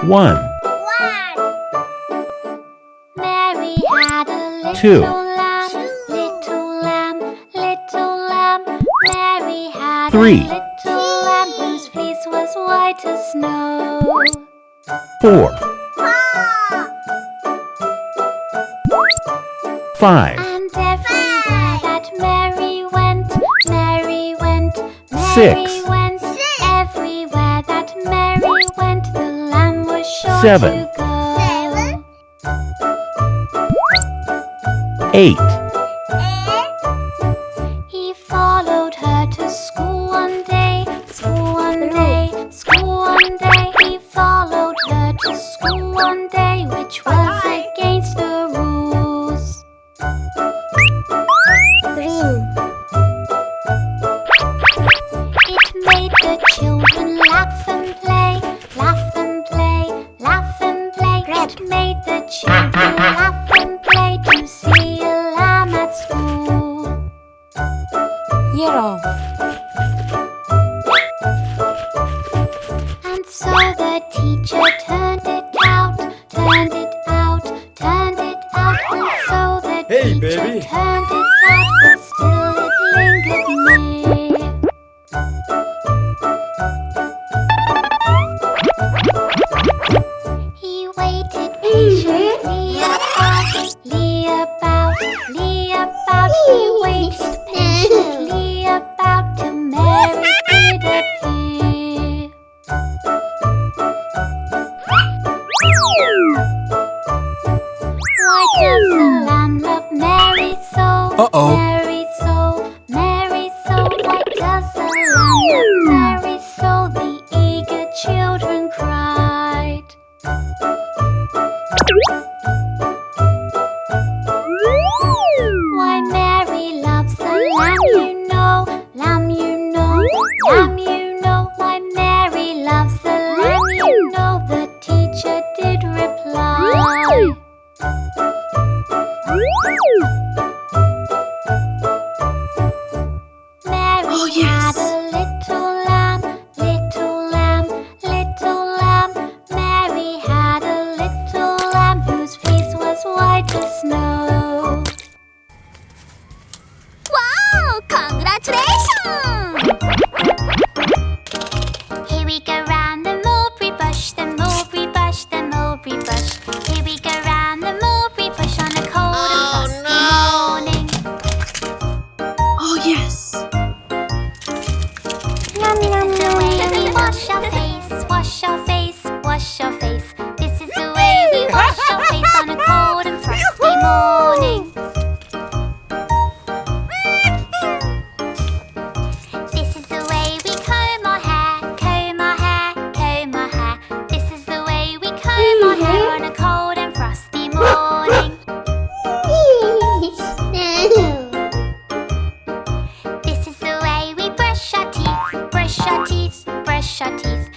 One, Mary had a Two. little lamb, little lamb, little lamb. Mary had Three. a little lamb whose fleece was white as snow. 4, 5, And everywhere that Mary went, Mary went, Mary Six. went. Everywhere that Mary went, the lamb was sure Seven. to go. 8, He followed her to school one day, school one day, school one day. He followed her to school one day, which was against the rules. It made the children laugh and play, laugh and play, laugh and play. It made the children laugh and play to see a lamb at school. And so the teacher turned it out, turned it out, turned it out. And so the Hey, teacher baby. turned it out, but still it lingered near. He waited patiently about, Lee about, Lee about. He waited patiently about till Mary did appear. Why does the lamb love Mary so? Uh-oh. Mary so, Mary so. Why does the lamb love Mary so? The eager children cried. Why Mary loves the lamb, you know, lamb, you know, lamb, you know. Why Mary loves the lamb, you know, the teacher did reply. Mary had a little lamb, little lamb, little lamb. Mary had a little lamb whose fleece was white as snow. Wow! Congratulations! Here we go round the mulberry bush, the mulberry bush, the mulberry bush. Here we go round the mulberry bush on a cold and frosty morning. Oh, yes! This is the way we wash our face, wash our face, wash our face. This is the way we wash our face on a cold and frosty morning. This is the way we comb our hair, comb our hair, comb our hair. This is the way we comb our hair on a cold and frosty morning. This is the way we brush our teeth, brush our teeth, brush our teeth.